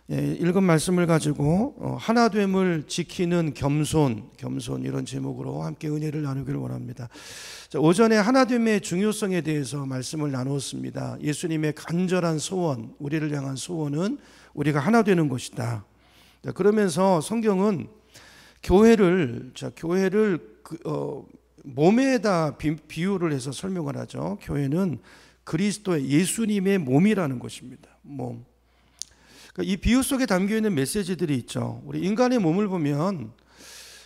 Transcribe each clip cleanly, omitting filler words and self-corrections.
읽은 말씀을 가지고 하나됨을 지키는 겸손 이런 제목으로 함께 은혜를 나누기를 원합니다. 오전에 하나됨의 중요성에 대해서 말씀을 나누었습니다. 예수님의 간절한 소원, 우리를 향한 소원은 우리가 하나 되는 것이다. 그러면서 성경은 교회를 몸에다 비유를 해서 설명을 하죠. 교회는 그리스도의 예수님의 몸이라는 것입니다. 몸. 이 비유 속에 담겨있는 메시지들이 있죠. 우리 인간의 몸을 보면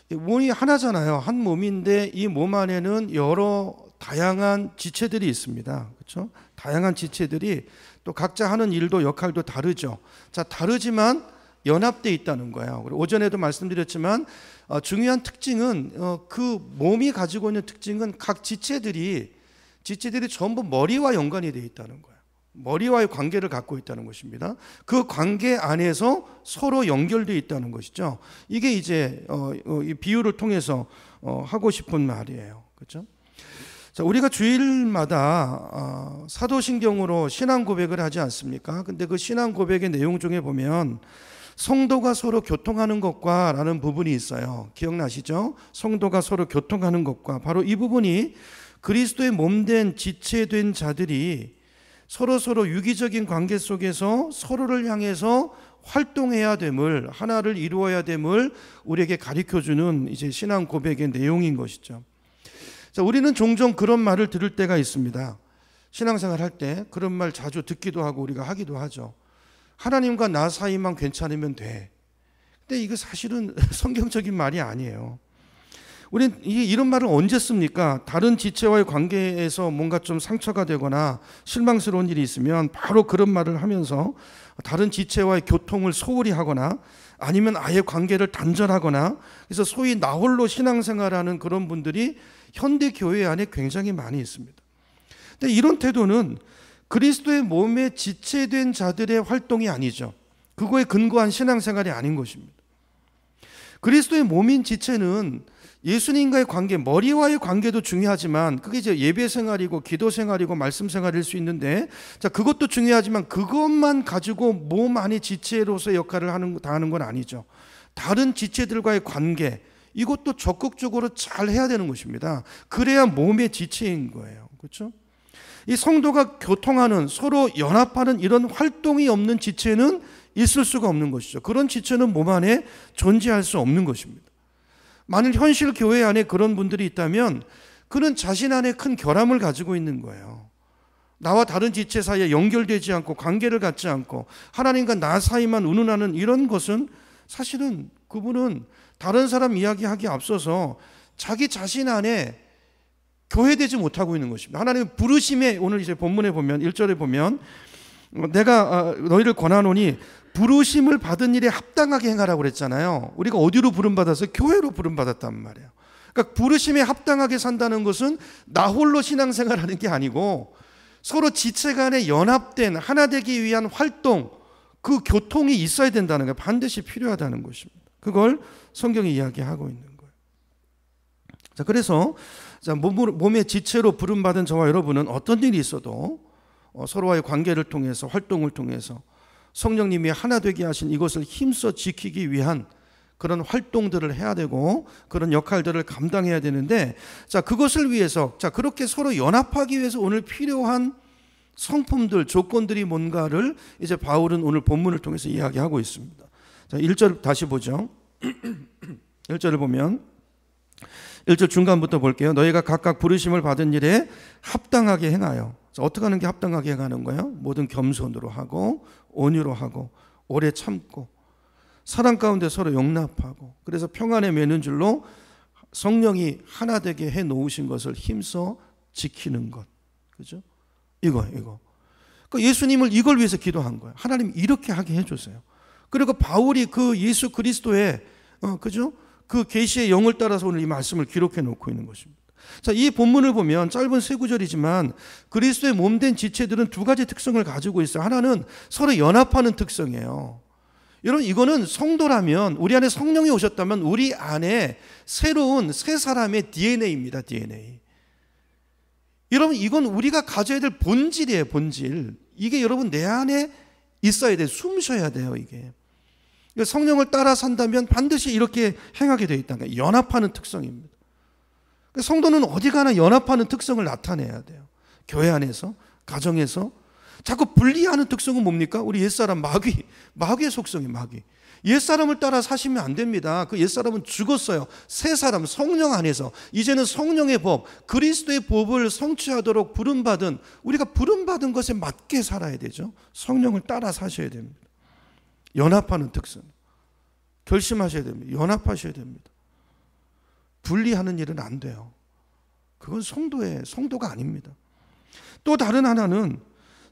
몸이 하나잖아요. 한 몸인데 이 몸 안에는 여러 다양한 지체들이 있습니다. 그렇죠? 다양한 지체들이 또 각자 하는 일도 역할도 다르죠. 자, 다르지만 연합되어 있다는 거예요. 오전에도 말씀드렸지만 중요한 특징은 그 몸이 가지고 있는 특징은 각 지체들이 전부 머리와 연관이 되어 있다는 거예요. 머리와의 관계를 갖고 있다는 것입니다. 그 관계 안에서 서로 연결되어 있다는 것이죠. 이게 이제 이 비유를 통해서 하고 싶은 말이에요. 그렇죠? 자, 우리가 주일마다 사도신경으로 신앙 고백을 하지 않습니까? 근데 그 신앙 고백의 내용 중에 보면 성도가 서로 교통하는 것과 라는 부분이 있어요. 기억나시죠? 성도가 서로 교통하는 것과, 바로 이 부분이 그리스도의 몸된 지체된 자들이 서로 유기적인 관계 속에서 서로를 향해서 활동해야 됨을, 하나를 이루어야 됨을 우리에게 가르쳐주는 이제 신앙 고백의 내용인 것이죠. 자, 우리는 종종 그런 말을 들을 때가 있습니다. 신앙생활 할 때 그런 말 자주 듣기도 하고 우리가 하기도 하죠. 하나님과 나 사이만 괜찮으면 돼. 근데 이거 사실은 성경적인 말이 아니에요. 우린 이런 말을 언제 씁니까? 다른 지체와의 관계에서 뭔가 좀 상처가 되거나 실망스러운 일이 있으면 바로 그런 말을 하면서 다른 지체와의 교통을 소홀히 하거나 아니면 아예 관계를 단절하거나, 그래서 소위 나홀로 신앙생활하는 그런 분들이 현대 교회 안에 굉장히 많이 있습니다. 근데 이런 태도는 그리스도의 몸에 지체된 자들의 활동이 아니죠. 그거에 근거한 신앙생활이 아닌 것입니다. 그리스도의 몸인 지체는 예수님과의 관계, 머리와의 관계도 중요하지만 그게 이제 예배 생활이고 기도 생활이고 말씀 생활일 수 있는데, 자, 그것도 중요하지만 그것만 가지고 몸 안의 지체로서의 역할을 다 하는 건 아니죠. 다른 지체들과의 관계, 이것도 적극적으로 잘 해야 되는 것입니다. 그래야 몸의 지체인 거예요. 그렇죠? 이 성도가 교통하는, 서로 연합하는 이런 활동이 없는 지체는 있을 수가 없는 것이죠. 그런 지체는 몸 안에 존재할 수 없는 것입니다. 만일 현실 교회 안에 그런 분들이 있다면 그는 자신 안에 큰 결함을 가지고 있는 거예요. 나와 다른 지체 사이에 연결되지 않고 관계를 갖지 않고 하나님과 나 사이만 운운하는 이런 것은 사실은 그분은 다른 사람 이야기하기에 앞서서 자기 자신 안에 교회되지 못하고 있는 것입니다. 하나님의 부르심에, 오늘 이제 본문에 보면 1절에 보면 내가 너희를 권하노니 부르심을 받은 일에 합당하게 행하라고 그랬잖아요. 우리가 어디로 부름받아서? 교회로 부름받았단 말이에요. 그러니까 부르심에 합당하게 산다는 것은 나 홀로 신앙생활하는 게 아니고 서로 지체 간에 연합된 하나 되기 위한 활동, 그 교통이 있어야 된다는 거예요. 반드시 필요하다는 것입니다. 그걸 성경이 이야기하고 있는 거예요. 자, 그래서 몸의 지체로 부름받은 저와 여러분은 어떤 일이 있어도 서로와의 관계를 통해서, 활동을 통해서 성령님이 하나 되게 하신 이것을 힘써 지키기 위한 그런 활동들을 해야 되고 그런 역할들을 감당해야 되는데, 자, 그것을 위해서, 자, 그렇게 서로 연합하기 위해서 오늘 필요한 성품들, 조건들이 뭔가를 이제 바울은 오늘 본문을 통해서 이야기하고 있습니다. 자, 1절 다시 보죠. 1절을 보면 1절 중간부터 볼게요. 너희가 각각 부르심을 받은 일에 합당하게 행하여. 자, 어떻게 하는 게 합당하게 행하는 거예요? 모든 겸손으로 하고 온유로 하고 오래 참고 사랑 가운데 서로 용납하고, 그래서 평안에 매는 줄로 성령이 하나 되게 해 놓으신 것을 힘써 지키는 것. 그죠? 이거. 그러니까 예수님을 이걸 위해서 기도한 거예요. 하나님 이렇게 하게 해주세요. 그리고 바울이 그 예수 그리스도의 그죠? 그 계시의 영을 따라서 오늘 이 말씀을 기록해 놓고 있는 것입니다. 자, 이 본문을 보면 짧은 세 구절이지만 그리스도의 몸된 지체들은 두 가지 특성을 가지고 있어요. 하나는 서로 연합하는 특성이에요. 여러분, 이거는 성도라면, 우리 안에 성령이 오셨다면 우리 안에 새로운 새 사람의 DNA입니다. DNA. 여러분, 이건 우리가 가져야 될 본질이에요. 본질. 이게 여러분 내 안에 있어야 돼요. 숨 쉬어야 돼요. 이게. 성령을 따라 산다면 반드시 이렇게 행하게 되어 있다는 거예요. 연합하는 특성입니다. 성도는 어디 가나 연합하는 특성을 나타내야 돼요. 교회 안에서, 가정에서. 자꾸 분리하는 특성은 뭡니까? 우리 옛사람 마귀의 속성이 마귀. 옛사람을 따라 사시면 안 됩니다. 그 옛사람은 죽었어요. 새 사람, 성령 안에서 이제는 성령의 법, 그리스도의 법을 성취하도록 부름받은, 우리가 부름받은 것에 맞게 살아야 되죠. 성령을 따라 사셔야 됩니다. 연합하는 특성. 결심하셔야 됩니다. 연합하셔야 됩니다. 분리하는 일은 안 돼요. 그건 성도가 아닙니다. 또 다른 하나는,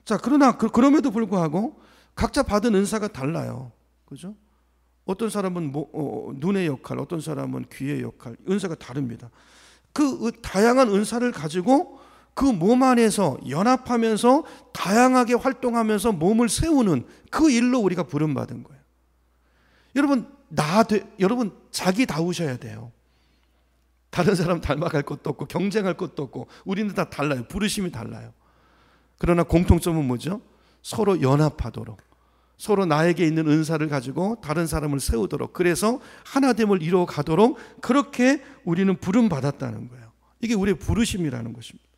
자, 그럼에도 불구하고 각자 받은 은사가 달라요. 그죠? 어떤 사람은 눈의 역할, 어떤 사람은 귀의 역할, 은사가 다릅니다. 그 다양한 은사를 가지고 그 몸 안에서 연합하면서 다양하게 활동하면서 몸을 세우는 그 일로 우리가 부름받은 거예요. 여러분 자기다우셔야 돼요. 다른 사람 닮아갈 것도 없고 경쟁할 것도 없고 우리는 다 달라요. 부르심이 달라요. 그러나 공통점은 뭐죠? 서로 연합하도록, 서로 나에게 있는 은사를 가지고 다른 사람을 세우도록, 그래서 하나됨을 이루어 가도록 그렇게 우리는 부름받았다는 거예요. 이게 우리의 부르심이라는 것입니다.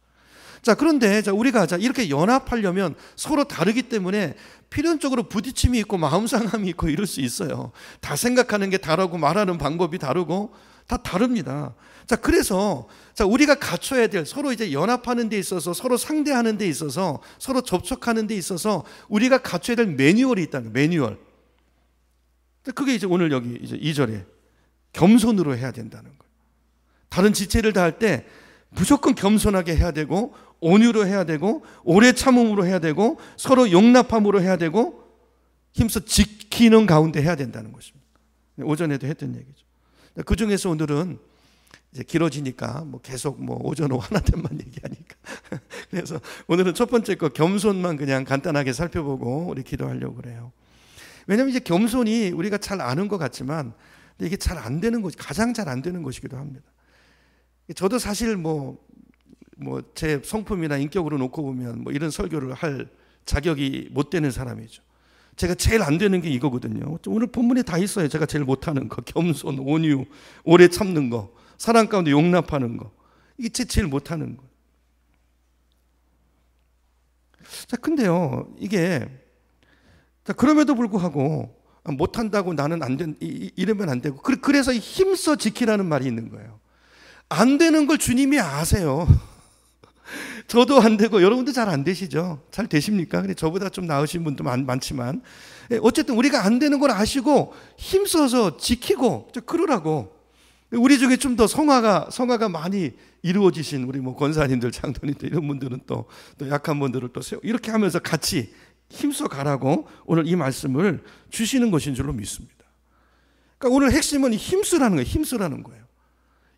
자, 그런데 우리가 이렇게 연합하려면 서로 다르기 때문에 필연적으로 부딪힘이 있고 마음 상함이 있고 이럴 수 있어요. 다 생각하는 게 다르고 말하는 방법이 다르고 다 다릅니다. 자, 그래서 우리가 갖춰야 될, 서로 이제 연합하는 데 있어서, 서로 상대하는 데 있어서, 서로 접촉하는 데 있어서 우리가 갖춰야 될 매뉴얼이 있다는 거예요. 매뉴얼. 그게 이제 오늘 여기 이제 2절에 겸손으로 해야 된다는 거예요. 다른 지체를 다할 때 무조건 겸손하게 해야 되고, 온유로 해야 되고, 오래 참음으로 해야 되고, 서로 용납함으로 해야 되고, 힘써 지키는 가운데 해야 된다는 것입니다. 오전에도 했던 얘기죠. 그 중에서 오늘은 이제 길어지니까 계속 오전 오후 하나됨만 얘기하니까 그래서 오늘은 첫 번째 거 겸손만 그냥 간단하게 살펴보고 우리 기도하려고 그래요. 왜냐하면 이제 겸손이 우리가 잘 아는 것 같지만 이게 잘 안 되는 것이, 가장 잘 안 되는 것이기도 합니다. 저도 사실 제 성품이나 인격으로 놓고 보면 이런 설교를 할 자격이 못 되는 사람이죠. 제가 제일 안 되는 게 이거거든요. 오늘 본문에 다 있어요. 제가 제일 못하는 거, 겸손, 온유, 오래 참는 거, 사랑 가운데 용납하는 거, 이게 제일 못하는 거. 자, 근데요, 이게 그럼에도 불구하고 못한다고 나는 이러면 안 되고, 그래서 힘써 지키라는 말이 있는 거예요. 안 되는 걸 주님이 아세요. 저도 안 되고 여러분도 잘 안 되시죠? 잘 되십니까? 근데 저보다 좀 나으신 분도 많지만 어쨌든 우리가 안 되는 걸 아시고 힘써서 지키고 그러라고. 우리 중에 좀 더 성화가 많이 이루어지신 우리 권사님들, 장로님들 이런 분들은 또 약한 분들을 또 세워 이렇게 하면서 같이 힘써 가라고 오늘 이 말씀을 주시는 것인 줄로 믿습니다. 그러니까 오늘 핵심은 힘쓰라는 거예요. 힘쓰라는 거예요.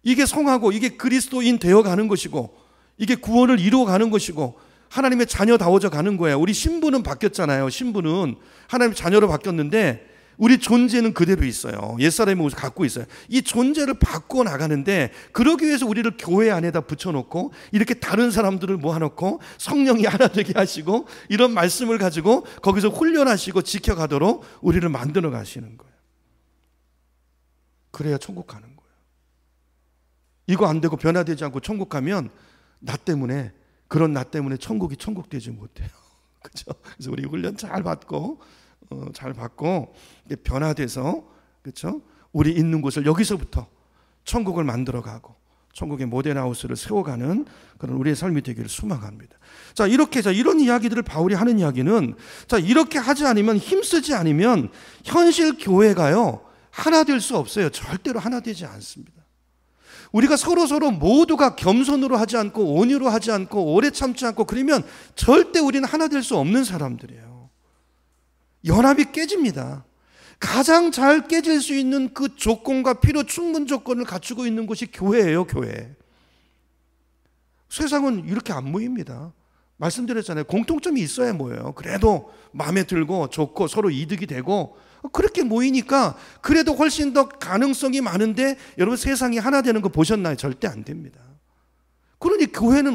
이게 성하고 이게 그리스도인 되어가는 것이고 이게 구원을 이루어가는 것이고 하나님의 자녀다워져 가는 거예요. 우리 신분은 바뀌었잖아요. 신분은 하나님의 자녀로 바뀌었는데 우리 존재는 그대로 있어요. 옛사람의 모습을 갖고 있어요. 이 존재를 바꿔 나가는데 그러기 위해서 우리를 교회 안에다 붙여놓고 이렇게 다른 사람들을 모아놓고 성령이 하나 되게 하시고 이런 말씀을 가지고 거기서 훈련하시고 지켜가도록 우리를 만들어 가시는 거예요. 그래야 천국 가는 거예요. 이거 안 되고 변화되지 않고 천국 가면 그런 나 때문에 천국이 천국 되지 못해요. 그렇죠? 그래서 우리 훈련 잘 받고 변화돼서, 그렇죠? 우리 있는 곳을 여기서부터 천국을 만들어가고 천국의 모델하우스를 세워가는 그런 우리의 삶이 되기를 소망합니다. 자, 이런 이야기들을 바울이 하는 이야기는, 이렇게 하지 않으면, 힘쓰지 않으면 현실 교회가요 하나 될 수 없어요. 절대로 하나 되지 않습니다. 우리가 서로 모두가 겸손으로 하지 않고 온유로 하지 않고 오래 참지 않고 그러면 절대 우리는 하나 될 수 없는 사람들이에요. 연합이 깨집니다. 가장 잘 깨질 수 있는 그 조건과 필요 충분 조건을 갖추고 있는 곳이 교회예요. 교회. 세상은 이렇게 안 모입니다. 말씀드렸잖아요. 공통점이 있어야 모여요. 그래도 마음에 들고 좋고 서로 이득이 되고 그렇게 모이니까 그래도 훨씬 더 가능성이 많은데 여러분 세상이 하나 되는 거 보셨나요? 절대 안 됩니다. 그러니 교회는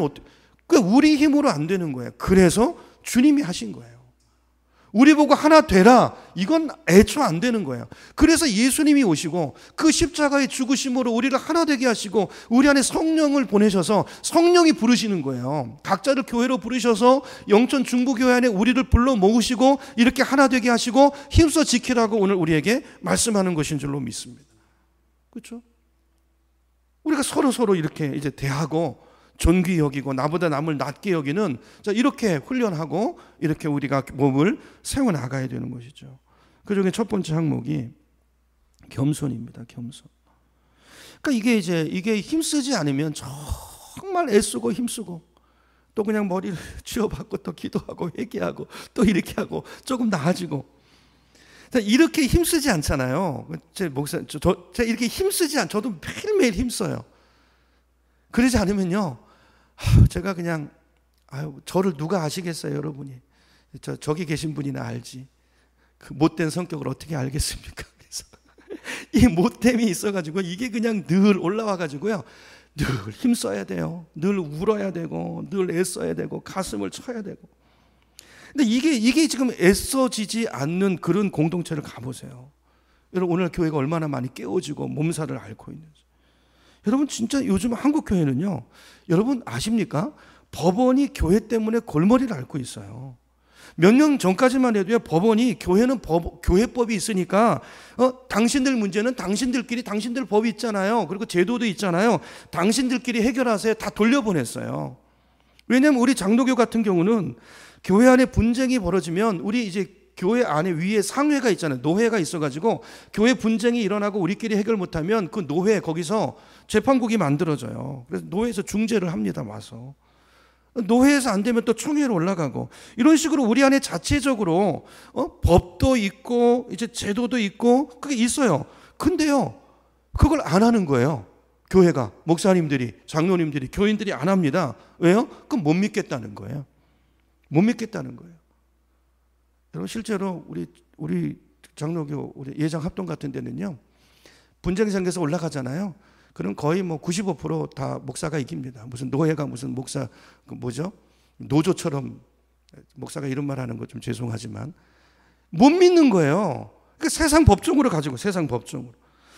우리 힘으로 안 되는 거예요. 그래서 주님이 하신 거예요. 우리 보고 하나 되라, 이건 애초 안 되는 거예요. 그래서 예수님이 오시고 그 십자가의 죽으심으로 우리를 하나 되게 하시고 우리 안에 성령을 보내셔서 성령이 부르시는 거예요. 각자를 교회로 부르셔서 영천 중부교회 안에 우리를 불러 모으시고 이렇게 하나 되게 하시고 힘써 지키라고 오늘 우리에게 말씀하는 것인 줄로 믿습니다. 그렇죠? 우리가 서로 이렇게 이제 대하고 존귀 여기고 나보다 남을 낮게 여기는, 자, 이렇게 훈련하고 이렇게 우리가 몸을 세워 나가야 되는 것이죠. 그 중에 첫 번째 항목이 겸손입니다. 겸손. 그러니까 이게 힘쓰지 않으면 정말 애쓰고 힘쓰고 또 그냥 머리를 쥐어박고 또 기도하고 회개하고 또 이렇게 하고 조금 나아지고, 이렇게 힘쓰지 않잖아요. 제 목사, 제가 이렇게 힘쓰지 않, 저도 매일매일 힘써요. 그러지 않으면요, 제가 그냥, 저를 누가 아시겠어요, 여러분이. 저기 계신 분이나 알지. 그 못된 성격을 어떻게 알겠습니까? 그래서 이 못됨이 있어가지고 이게 그냥 늘 올라와가지고요, 늘 힘써야 돼요. 늘 울어야 되고, 늘 애써야 되고, 가슴을 쳐야 되고. 근데 이게 지금 애써지지 않는 그런 공동체를 가보세요. 여러분, 오늘 교회가 얼마나 많이 깨어지고 몸살을 앓고 있는지. 여러분, 진짜 요즘 한국 교회는요, 여러분 아십니까? 법원이 교회 때문에 골머리를 앓고 있어요. 몇 년 전까지만 해도요, 법원이 교회는 교회법이 있으니까 당신들 문제는 당신들끼리, 당신들 법이 있잖아요. 그리고 제도도 있잖아요. 당신들끼리 해결하세요. 다 돌려보냈어요. 왜냐하면 우리 장로교 같은 경우는 교회 안에 분쟁이 벌어지면 우리 이제 교회 안에 위에 상회가 있잖아요. 노회가 있어가지고 교회 분쟁이 일어나고 우리끼리 해결 못하면 그 노회 거기서 재판국이 만들어져요. 그래서 노회에서 중재를 합니다. 와서 노회에서 안 되면 또 총회로 올라가고, 이런 식으로 우리 안에 자체적으로 법도 있고 이제 제도도 있고 그게 있어요. 근데요, 그걸 안 하는 거예요. 교회가, 목사님들이, 장로님들이, 교인들이 안 합니다. 왜요? 그럼 못 믿겠다는 거예요. 못 믿겠다는 거예요. 여러분, 실제로 우리 장로교 우리 예장 합동 같은 데는요, 분쟁이 생겨서 올라가잖아요. 그럼 거의 뭐 95% 목사가 이깁니다. 무슨 노예가 무슨 목사 노조처럼, 목사가 이런 말 하는 거 좀 죄송하지만 못 믿는 거예요. 그러니까 세상 법정으로 가지고, 세상 법정으로.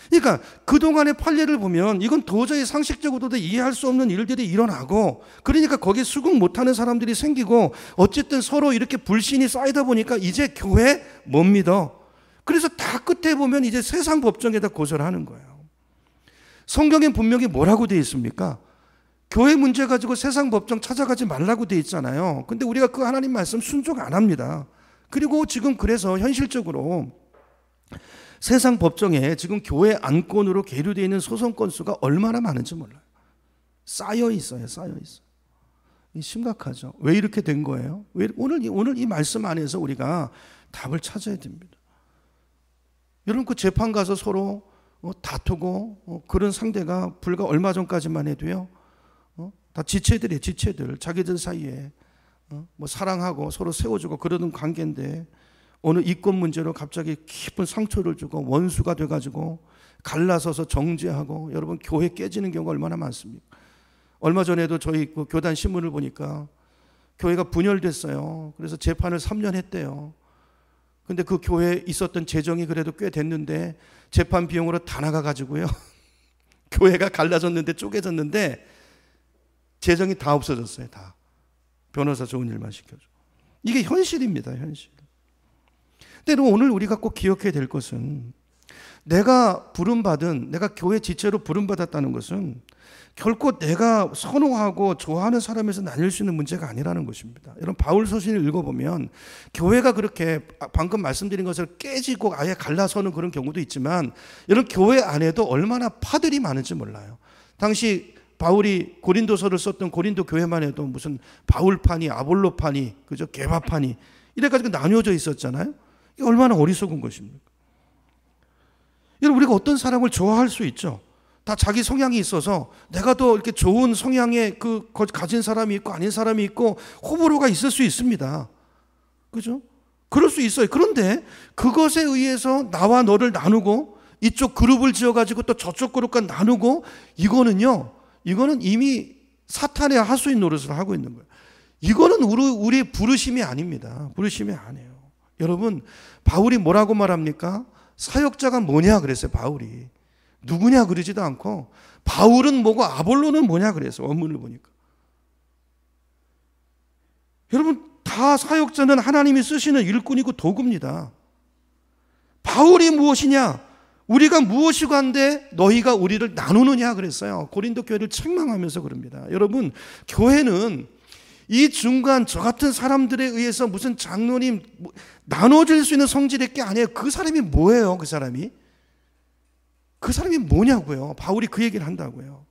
그러니까 그동안의 판례를 보면 이건 도저히 상식적으로도 이해할 수 없는 일들이 일어나고, 그러니까 거기에 수긍 못하는 사람들이 생기고, 어쨌든 서로 이렇게 불신이 쌓이다 보니까 이제 교회 못 믿어. 그래서 다 끝에 보면 이제 세상 법정에다 고소를 하는 거예요. 성경엔 분명히 뭐라고 되어 있습니까? 교회 문제 가지고 세상 법정 찾아가지 말라고 되어 있잖아요. 근데 우리가 그 하나님 말씀 순종 안 합니다. 그리고 지금 그래서 현실적으로 세상 법정에 지금 교회 안건으로 계류되어 있는 소송 건수가 얼마나 많은지 몰라요. 쌓여 있어요. 심각하죠. 왜 이렇게 된 거예요? 오늘 이 말씀 안에서 우리가 답을 찾아야 됩니다. 여러분, 그 재판 가서 서로 다투고 그런 상대가 불과 얼마 전까지만 해도요, 다 지체들이에요. 지체들, 자기들 사이에 뭐 사랑하고 서로 세워주고 그러던 관계인데, 어느 이권 문제로 갑자기 깊은 상처를 주고 원수가 돼가지고 갈라서서 정죄하고, 여러분, 교회 깨지는 경우가 얼마나 많습니까? 얼마 전에도 저희 그 교단 신문을 보니까 교회가 분열됐어요. 그래서 재판을 3년 했대요. 근데 그 교회에 있었던 재정이 그래도 꽤 됐는데 재판 비용으로 다 나가가지고요, 교회가 갈라졌는데 쪼개졌는데 재정이 다 없어졌어요. 다 변호사 좋은 일만 시켜줘. 이게 현실입니다. 현실. 근데 오늘 우리가 꼭 기억해야 될 것은, 내가 교회 지체로 부름받았다는 것은 결코 내가 선호하고 좋아하는 사람에서 나뉠 수 있는 문제가 아니라는 것입니다. 여러분, 바울 서신을 읽어보면 교회가 그렇게 방금 말씀드린 것을 깨지고 아예 갈라서는 그런 경우도 있지만, 여러분, 교회 안에도 얼마나 파들이 많은지 몰라요. 당시 바울이 고린도서를 썼던 고린도 교회만 해도 무슨 바울파니, 아볼로파니, 그죠? 게바파니 이래가지고 나뉘어져 있었잖아요. 이게 얼마나 어리석은 것입니까? 여러분, 우리가 어떤 사람을 좋아할 수 있죠. 다 자기 성향이 있어서 내가 더 이렇게 좋은 성향의 가진 사람이 있고 아닌 사람이 있고 호불호가 있을 수 있습니다. 그죠? 그럴 수 있어요. 그런데 그것에 의해서 나와 너를 나누고 이쪽 그룹을 지어가지고 또 저쪽 그룹과 나누고, 이거는 이미 사탄의 하수인 노릇을 하고 있는 거예요. 이거는 우리 부르심이 아닙니다. 부르심이 아니에요. 여러분, 바울이 뭐라고 말합니까? 사역자가 뭐냐 그랬어요. 바울이 누구냐 그러지도 않고 바울은 뭐고 아볼로는 뭐냐 그랬어요. 원문을 보니까. 여러분, 다 사역자는 하나님이 쓰시는 일꾼이고 도구입니다. 바울이 무엇이냐? 우리가 무엇이고 한데 너희가 우리를 나누느냐 그랬어요. 고린도 교회를 책망하면서 그럽니다. 여러분, 교회는 이 중간 저 같은 사람들에 의해서 무슨 장로님 나눠질 수 있는 성질의 게 아니에요. 그 사람이 뭐예요? 그 사람이 뭐냐고요. 바울이 그 얘기를 한다고요.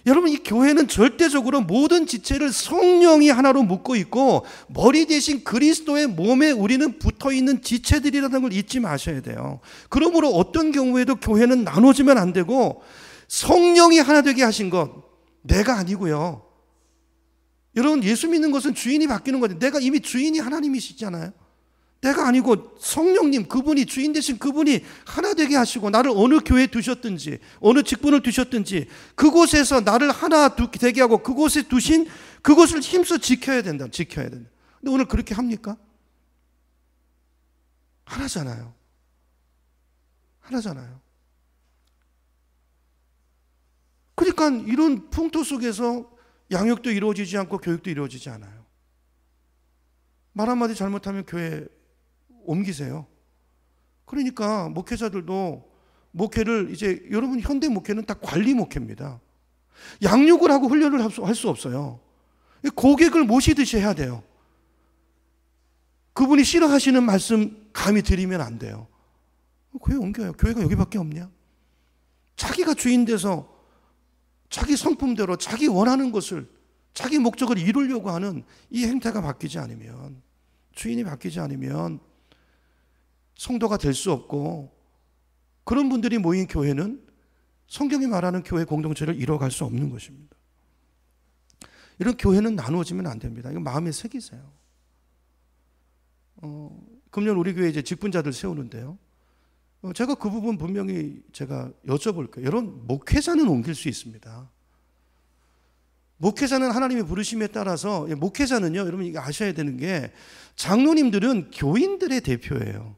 여러분, 이 교회는 절대적으로 모든 지체를 성령이 하나로 묶고 있고 머리 대신 그리스도의 몸에 우리는 붙어있는 지체들이라는 걸 잊지 마셔야 돼요. 그러므로 어떤 경우에도 교회는 나눠지면 안 되고 성령이 하나 되게 하신 것, 내가 아니고요. 여러분, 예수 믿는 것은 주인이 바뀌는 거죠. 내가 이미 주인이 하나님이시잖아요. 내가 아니고 성령님, 그분이 주인 되신 그분이 하나 되게 하시고 나를 어느 교회에 두셨든지 어느 직분을 두셨든지 그곳에서 나를 하나 되게 하고 그곳에 두신 그것을 힘써 지켜야 된다. 근데 오늘 그렇게 합니까? 하나잖아요. 그러니까 이런 풍토 속에서 양육도 이루어지지 않고 교육도 이루어지지 않아요. 말 한마디 잘못하면 교회 옮기세요. 그러니까 목회자들도 목회를 이제 여러분 현대 목회는 다 관리 목회입니다. 양육을 하고 훈련을 할 수 없어요. 고객을 모시듯이 해야 돼요. 그분이 싫어하시는 말씀 감히 드리면 안 돼요. 교회 옮겨요. 교회가 여기밖에 없냐? 자기가 주인 돼서 자기 성품대로 자기 원하는 것을 자기 목적을 이루려고 하는 이 행태가 바뀌지 않으면, 주인이 바뀌지 않으면 성도가 될 수 없고, 그런 분들이 모인 교회는 성경이 말하는 교회 공동체를 이뤄갈 수 없는 것입니다. 이런 교회는 나누어지면 안 됩니다. 이거 마음에 새기세요. 금년 우리 교회 이제 직분자들 세우는데요. 제가 그 부분 분명히 제가 여쭤볼 거예요. 여러분, 목회자는 옮길 수 있습니다. 목회자는 하나님의 부르심에 따라서, 목회자는요, 여러분 이거 아셔야 되는 게, 장로님들은 교인들의 대표예요.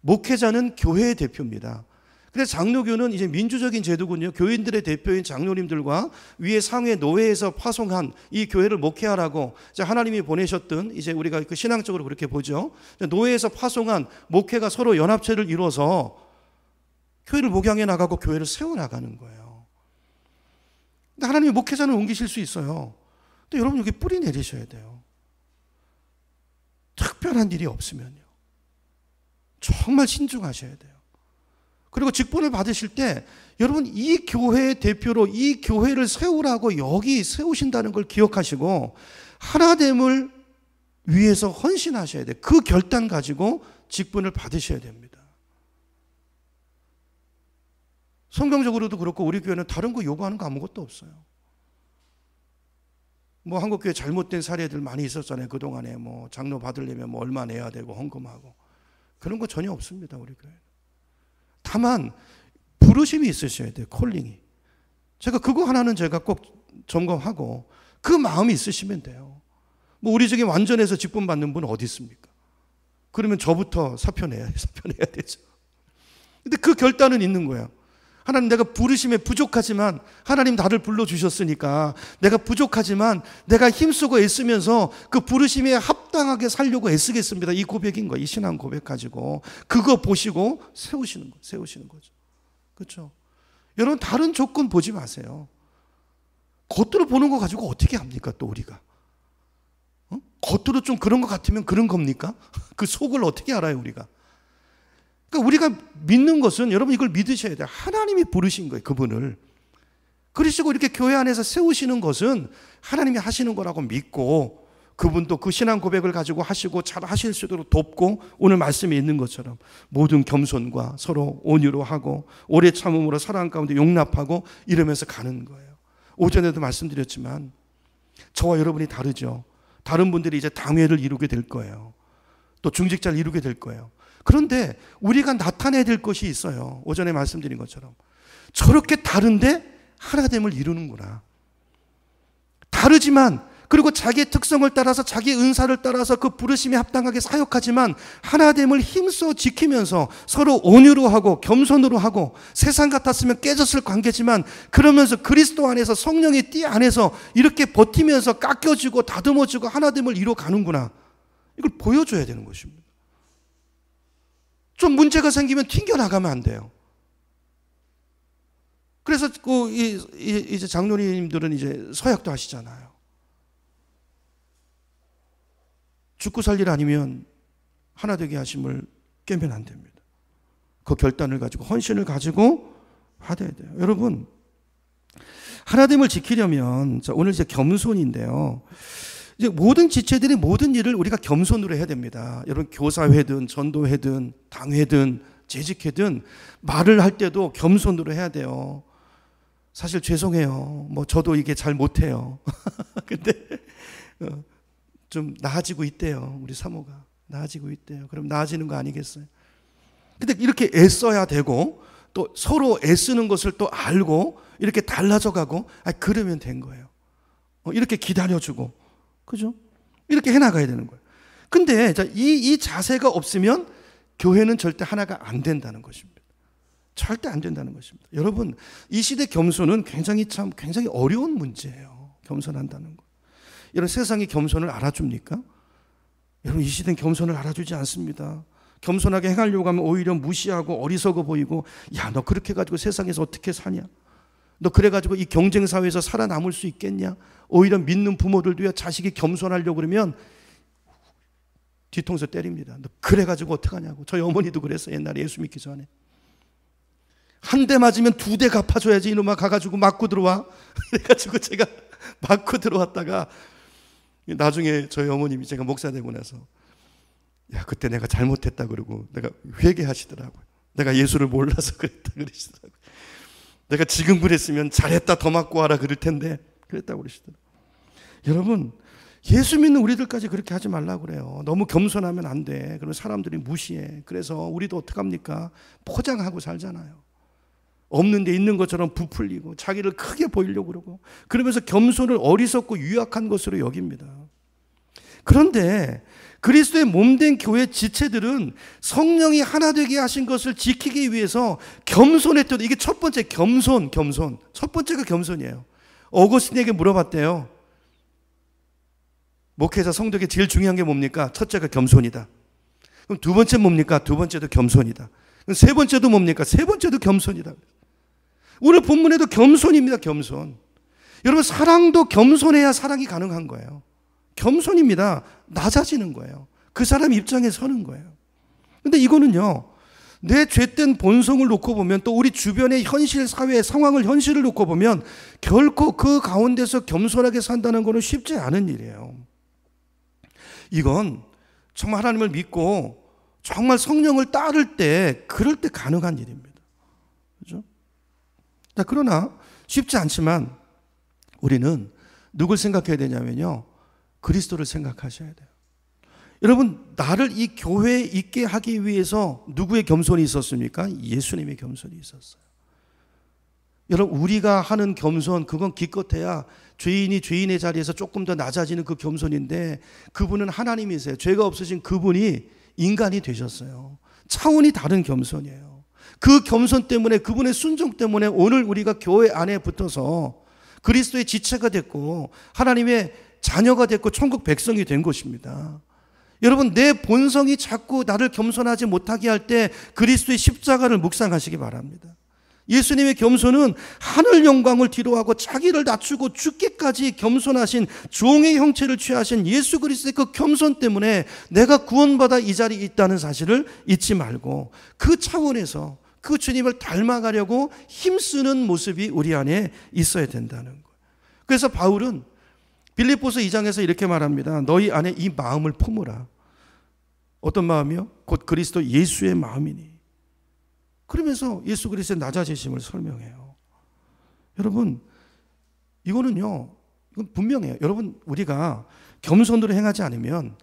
목회자는 교회의 대표입니다. 그래서 장로교는 이제 민주적인 제도군요. 교인들의 대표인 장로님들과 위에 상회 노회에서 파송한 이 교회를 목회하라고 하나님이 보내셨던, 이제 우리가 그 신앙적으로 그렇게 보죠. 노회에서 파송한 목회가 서로 연합체를 이루어서 교회를 목양해 나가고 교회를 세워나가는 거예요. 근데 하나님이 목회자는 옮기실 수 있어요. 근데 여러분 여기 뿌리 내리셔야 돼요. 특별한 일이 없으면요. 정말 신중하셔야 돼요. 그리고 직분을 받으실 때 여러분 이 교회의 대표로 이 교회를 세우라고 여기 세우신다는 걸 기억하시고 하나됨을 위해서 헌신하셔야 돼요. 그 결단 가지고 직분을 받으셔야 됩니다. 성경적으로도 그렇고 우리 교회는 다른 거 요구하는 거 아무것도 없어요. 뭐 한국교회 잘못된 사례들 많이 있었잖아요. 그동안에 뭐 장로 받으려면 뭐 얼마 내야 되고 헌금하고 그런 거 전혀 없습니다. 우리 교회. 다만 부르심이 있으셔야 돼요. 콜링이. 제가 그거 하나는 제가 꼭 점검하고 그 마음이 있으시면 돼요. 뭐 우리 중에 완전해서 직분 받는 분은 어디 있습니까? 그러면 저부터 사표 내야 되죠. 근데 그 결단은 있는 거예요. 하나님, 내가 부르심에 부족하지만 하나님 나를 불러주셨으니까 내가 부족하지만 내가 힘쓰고 애쓰면서 그 부르심에 합당하게 살려고 애쓰겠습니다. 이 고백인 거예요. 이 신앙 고백 가지고 그거 보시고 세우시는 거죠. 그렇죠? 여러분 다른 조건 보지 마세요. 겉으로 보는 거 가지고 어떻게 합니까 또 우리가? 겉으로 좀 그런 것 같으면 그런 겁니까? 그 속을 어떻게 알아요 우리가? 그러니까 우리가 믿는 것은 여러분 이걸 믿으셔야 돼요. 하나님이 부르신 거예요. 그분을. 그러시고 이렇게 교회 안에서 세우시는 것은 하나님이 하시는 거라고 믿고 그분도 그 신앙 고백을 가지고 하시고 잘 하실 수 있도록 돕고 오늘 말씀에 있는 것처럼 모든 겸손과 서로 온유로 하고 오래 참음으로 사랑 가운데 용납하고 이러면서 가는 거예요. 오전에도 말씀드렸지만 저와 여러분이 다르죠. 다른 분들이 이제 당회를 이루게 될 거예요. 또 중직자를 이루게 될 거예요. 그런데 우리가 나타내야 될 것이 있어요. 오전에 말씀드린 것처럼 저렇게 다른데 하나됨을 이루는구나. 다르지만 그리고 자기의 특성을 따라서 자기의 은사를 따라서 그 부르심에 합당하게 사역하지만 하나됨을 힘써 지키면서 서로 온유로 하고 겸손으로 하고 세상 같았으면 깨졌을 관계지만 그러면서 그리스도 안에서 성령의 띠 안에서 이렇게 버티면서 깎여지고 다듬어지고 하나됨을 이뤄가는구나. 이걸 보여줘야 되는 것입니다. 좀 문제가 생기면 튕겨나가면 안 돼요. 그래서 이제 장로님들은 이제 서약도 하시잖아요. 죽고 살 일 아니면 하나 되게 하심을 깨면 안 됩니다. 그 결단을 가지고 헌신을 가지고 받아야 돼요. 여러분, 하나됨을 지키려면 오늘 이제 겸손인데요. 이제 모든 지체들이 모든 일을 우리가 겸손으로 해야 됩니다. 여러분, 교사회든 전도회든 당회든 재직회든 말을 할 때도 겸손으로 해야 돼요. 사실 죄송해요. 뭐 저도 이게 잘 못해요. 근데 좀 나아지고 있대요. 우리 사모가 나아지고 있대요. 그럼 나아지는 거 아니겠어요? 근데 이렇게 애써야 되고 또 서로 애쓰는 것을 또 알고 이렇게 달라져 가고 그러면 된 거예요. 이렇게 기다려주고, 그죠? 이렇게 해나가야 되는 거예요. 근데 이 자세가 없으면 교회는 절대 하나가 안 된다는 것입니다. 절대 안 된다는 것입니다. 여러분, 이 시대 겸손은 굉장히 어려운 문제예요. 겸손한다는 거. 여러분, 세상이 겸손을 알아줍니까? 여러분, 이 시대는 겸손을 알아주지 않습니다. 겸손하게 행하려고 하면 오히려 무시하고 어리석어 보이고, 야, 너 그렇게 가지고 세상에서 어떻게 사냐? 너 그래가지고 이 경쟁사회에서 살아남을 수 있겠냐? 오히려 믿는 부모들도요, 자식이 겸손하려고 그러면 뒤통수 때립니다. 너 그래가지고 어떡하냐고. 저희 어머니도 그랬어요. 옛날에 예수 믿기 전에. 한 대 맞으면 2대 갚아줘야지 이놈아 가가지고 맞고 들어와. 그래가지고 제가 맞고 들어왔다가 나중에 저희 어머님이 제가 목사 되고 나서 야, 그때 내가 잘못했다 그러고 내가 회개하시더라고요. 내가 예수를 몰라서 그랬다 그러시더라고요. 내가 지금 그랬으면 잘했다 더 맞고 와라 그럴 텐데 그랬다고 그러시더라고요. 여러분, 예수 믿는 우리들까지 그렇게 하지 말라고 그래요. 너무 겸손하면 안 돼. 그러면 사람들이 무시해. 그래서 우리도 어떡합니까? 포장하고 살잖아요. 없는데 있는 것처럼 부풀리고 자기를 크게 보이려고 그러고 그러면서 겸손을 어리석고 유약한 것으로 여깁니다. 그런데 그리스도의 몸된 교회 지체들은 성령이 하나 되게 하신 것을 지키기 위해서 겸손했던, 이게 첫 번째 겸손. 첫 번째가 겸손이에요. 어거스틴에게 물어봤대요. 목회자 성도에게 제일 중요한 게 뭡니까? 첫째가 겸손이다. 그럼 두 번째 뭡니까? 두 번째도 겸손이다. 그럼 세 번째도 뭡니까? 세 번째도 겸손이다. 오늘 본문에도 겸손입니다. 겸손. 여러분, 사랑도 겸손해야 사랑이 가능한 거예요. 겸손입니다. 낮아지는 거예요. 그 사람 입장에 서는 거예요. 근데 이거는요, 내 죄된 본성을 놓고 보면 또 우리 주변의 현실, 사회의 상황을, 현실을 놓고 보면 결코 그 가운데서 겸손하게 산다는 것은 쉽지 않은 일이에요. 이건 정말 하나님을 믿고 정말 성령을 따를 때, 그럴 때 가능한 일입니다. 그렇죠? 자, 그러나 쉽지 않지만 우리는 누굴 생각해야 되냐면요, 그리스도를 생각하셔야 돼요. 여러분, 나를 이 교회에 있게 하기 위해서 누구의 겸손이 있었습니까? 예수님의 겸손이 있었어요. 여러분, 우리가 하는 겸손, 그건 기껏해야 죄인이 죄인의 자리에서 조금 더 낮아지는 그 겸손인데, 그분은 하나님이세요. 죄가 없으신 그분이 인간이 되셨어요. 차원이 다른 겸손이에요. 그 겸손 때문에, 그분의 순종 때문에 오늘 우리가 교회 안에 붙어서 그리스도의 지체가 됐고 하나님의 자녀가 됐고 천국 백성이 된 것입니다. 여러분, 내 본성이 자꾸 나를 겸손하지 못하게 할 때 그리스도의 십자가를 묵상하시기 바랍니다. 예수님의 겸손은 하늘 영광을 뒤로하고 자기를 낮추고 죽기까지 겸손하신 종의 형체를 취하신 예수 그리스도의 그 겸손 때문에 내가 구원받아 이 자리에 있다는 사실을 잊지 말고 그 차원에서 그 주님을 닮아가려고 힘쓰는 모습이 우리 안에 있어야 된다는 거예요. 그래서 바울은 빌립보서 2장에서 이렇게 말합니다. 너희 안에 이 마음을 품으라. 어떤 마음이요? 곧 그리스도 예수의 마음이니. 그러면서 예수 그리스도의 낮아지심을 설명해요. 여러분, 이거는요, 이건 분명해요. 여러분, 우리가 겸손으로 행하지 않으면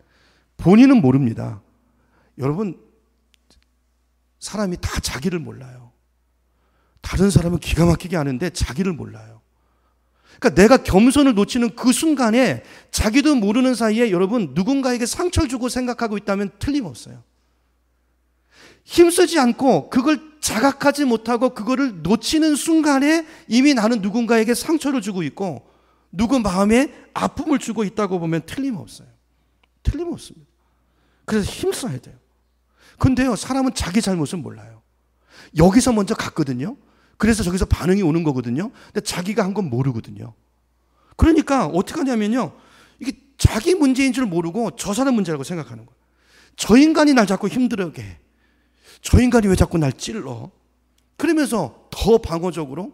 본인은 모릅니다. 여러분, 사람이 다 자기를 몰라요. 다른 사람은 기가 막히게 아는데 자기를 몰라요. 그러니까 내가 겸손을 놓치는 그 순간에 자기도 모르는 사이에 여러분 누군가에게 상처를 주고 생각하고 있다면 틀림없어요. 힘쓰지 않고 그걸 자각하지 못하고 그거를 놓치는 순간에 이미 나는 누군가에게 상처를 주고 있고 누구 마음에 아픔을 주고 있다고 보면 틀림없어요. 틀림없습니다. 그래서 힘써야 돼요. 근데요, 사람은 자기 잘못은 몰라요. 여기서 먼저 갔거든요. 그래서 저기서 반응이 오는 거거든요. 근데 자기가 한 건 모르거든요. 그러니까 어떻게 하냐면요, 이게 자기 문제인 줄 모르고 저 사람 문제라고 생각하는 거예요. 저 인간이 날 자꾸 힘들게 해. 저 인간이 왜 자꾸 날 찔러? 그러면서 더 방어적으로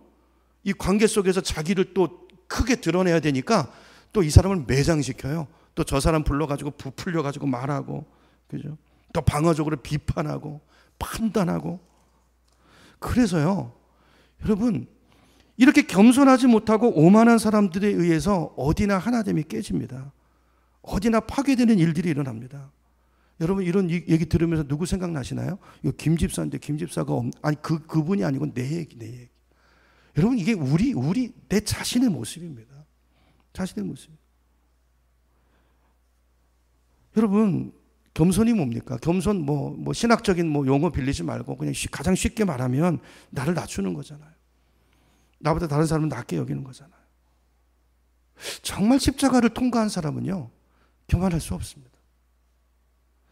이 관계 속에서 자기를 또 크게 드러내야 되니까 또 이 사람을 매장시켜요. 또 저 사람 불러가지고 부풀려가지고 말하고, 그죠? 더 방어적으로 비판하고 판단하고. 그래서요, 여러분, 이렇게 겸손하지 못하고 오만한 사람들에 의해서 어디나 하나됨이 깨집니다. 어디나 파괴되는 일들이 일어납니다. 여러분, 이런 얘기 들으면서 누구 생각나시나요? 이거 김 집사인데 김 집사가 아니 그분이 아니고 내 얘기. 여러분, 이게 내 자신의 모습입니다. 자신의 모습. 여러분, 겸손이 뭡니까? 겸손 뭐 신학적인 용어 빌리지 말고 그냥 가장 쉽게 말하면 나를 낮추는 거잖아요. 나보다 다른 사람은 낮게 여기는 거잖아요. 정말 십자가를 통과한 사람은요, 교만할 수 없습니다.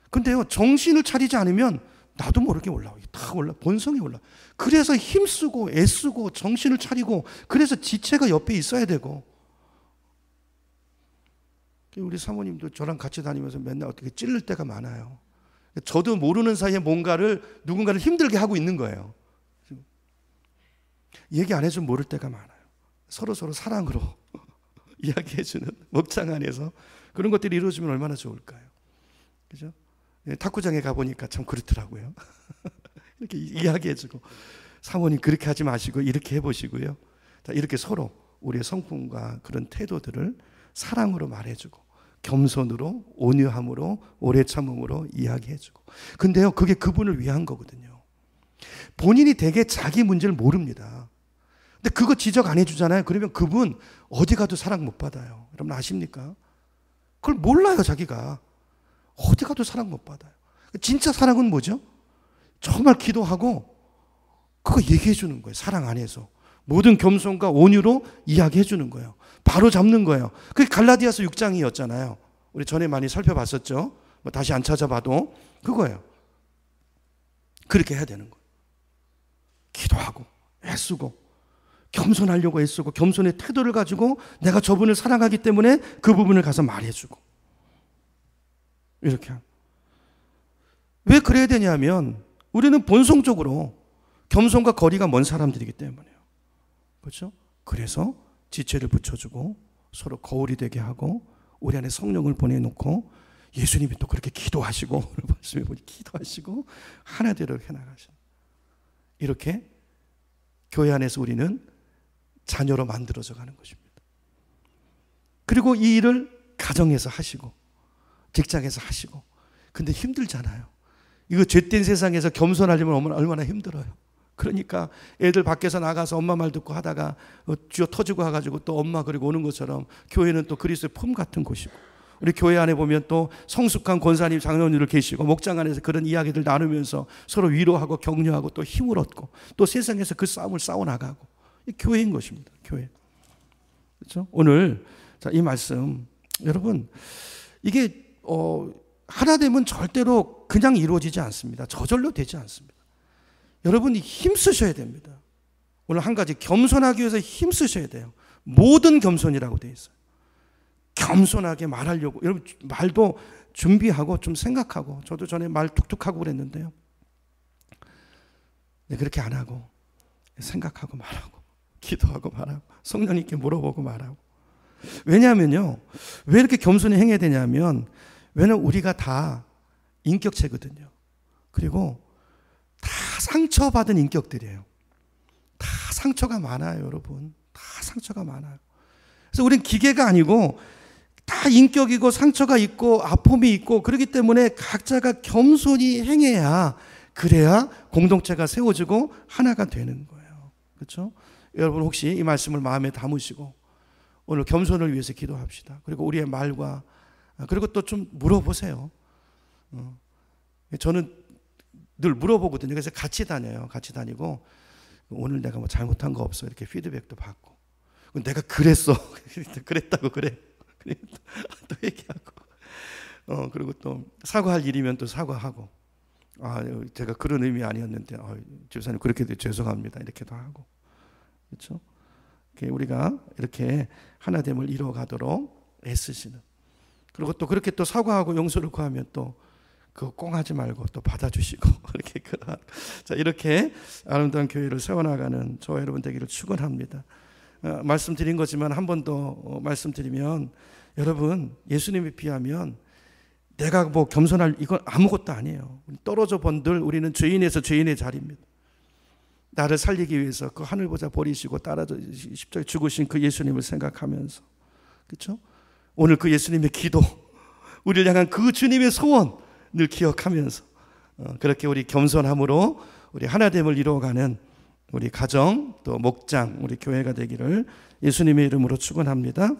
근데요, 정신을 차리지 않으면 나도 모르게 올라와요. 다 본성이 올라. 그래서 힘쓰고 애쓰고 정신을 차리고, 그래서 지체가 옆에 있어야 되고. 우리 사모님도 저랑 같이 다니면서 맨날 어떻게 찔릴 때가 많아요. 저도 모르는 사이에 누군가를 힘들게 하고 있는 거예요. 얘기 안 해주면 모를 때가 많아요. 서로 사랑으로 이야기해주는 목장 안에서 그런 것들이 이루어지면 얼마나 좋을까요? 그죠? 탁구장에 가보니까 참 그렇더라고요. 이렇게 이야기해주고, 사모님 그렇게 하지 마시고 이렇게 해보시고요. 자, 이렇게 서로 우리의 성품과 그런 태도들을 사랑으로 말해주고, 겸손으로, 온유함으로, 오래 참음으로 이야기해주고. 근데요, 그게 그분을 위한 거거든요. 본인이 되게 자기 문제를 모릅니다. 근데 그거 지적 안 해주잖아요. 그러면 그분 어디 가도 사랑 못 받아요. 여러분 아십니까? 그걸 몰라요, 자기가. 어디 가도 사랑 못 받아요. 진짜 사랑은 뭐죠? 정말 기도하고 그거 얘기해 주는 거예요. 사랑 안에서 모든 겸손과 온유로 이야기해 주는 거예요. 바로 잡는 거예요. 그게 갈라디아서 6장이었잖아요. 우리 전에 많이 살펴봤었죠. 다시 안 찾아봐도 그거예요. 그렇게 해야 되는 거예요. 기도하고 애쓰고 겸손하려고 애쓰고 겸손의 태도를 가지고 내가 저분을 사랑하기 때문에 그 부분을 가서 말해주고, 이렇게. 왜 그래야 되냐면 우리는 본성적으로 겸손과 거리가 먼 사람들이기 때문에요. 그렇죠? 그래서 지체를 붙여주고 서로 거울이 되게 하고 우리 안에 성령을 보내놓고, 예수님이 또 그렇게 기도하시고 말씀해 보니 기도하시고 하나대로 해나가시는, 이렇게 교회 안에서 우리는 자녀로 만들어져 가는 것입니다. 그리고 이 일을 가정에서 하시고 직장에서 하시고. 근데 힘들잖아요. 이거 죄된 세상에서 겸손하려면 얼마나 힘들어요. 그러니까 애들 밖에서 나가서 엄마 말 듣고 하다가 쥐어 터지고 와가지고 또 엄마 그리고 오는 것처럼, 교회는 또 그리스도의 품 같은 곳이고, 우리 교회 안에 보면 또 성숙한 권사님, 장로님들 계시고 목장 안에서 그런 이야기들 나누면서 서로 위로하고 격려하고 또 힘을 얻고 또 세상에서 그 싸움을 싸워나가고, 이 교회인 것입니다. 교회. 그렇죠? 오늘 이 말씀, 여러분, 이게 하나 되면 절대로 그냥 이루어지지 않습니다. 저절로 되지 않습니다. 여러분이 힘쓰셔야 됩니다. 오늘 한 가지, 겸손하기 위해서 힘쓰셔야 돼요. 모든 겸손이라고 되어 있어요. 겸손하게 말하려고, 여러분 말도 준비하고 좀 생각하고, 저도 전에 말 툭툭하고 그랬는데요. 네, 그렇게 안 하고 생각하고 말하고 기도하고 말하고 성령님께 물어보고 말하고. 왜냐하면요, 왜 이렇게 겸손히 행해야 되냐면, 왜냐하면 우리가 다 인격체거든요. 그리고 다 상처받은 인격들이에요. 다 상처가 많아요, 여러분. 다 상처가 많아요. 그래서 우리는 기계가 아니고 다 인격이고 상처가 있고 아픔이 있고, 그렇기 때문에 각자가 겸손히 행해야, 그래야 공동체가 세워지고 하나가 되는 거예요. 그렇죠? 여러분 혹시 이 말씀을 마음에 담으시고 오늘 겸손을 위해서 기도합시다. 그리고 우리의 말과 그리고 또 좀 물어보세요. 저는 늘 물어보거든요. 그래서 같이 다녀요. 같이 다니고 오늘 내가 뭐 잘못한 거 없어 이렇게 피드백도 받고 내가 그랬어 그랬다고 그래 또 얘기하고 그리고 또 사과할 일이면 또 사과하고 제가 그런 의미 아니었는데 집사님 그렇게 죄송합니다 이렇게도 하고 그렇죠? 우리가 이렇게 하나됨을 이루어가도록 애쓰시는 그리고 또 그렇게 또 사과하고 용서를 구하면 또 그거 꽁하지 말고 또 받아주시고 이렇게 아름다운 교회를 세워나가는 저와 여러분 되기를 축원합니다. 말씀드린 거지만 한 번 더 말씀드리면 여러분 예수님에 비하면 내가 뭐 겸손할 이건 아무것도 아니에요. 떨어져 본들 우리는 죄인에서 죄인의 자리입니다. 나를 살리기 위해서 그 하늘 보좌 버리시고 따라서 십자가에 죽으신 그 예수님을 생각하면서 그렇죠? 오늘 그 예수님의 기도 우리를 향한 그 주님의 소원 늘 기억하면서 그렇게 우리 겸손함으로 우리 하나됨을 이루어가는 우리 가정 또 목장 우리 교회가 되기를 예수님의 이름으로 축원합니다.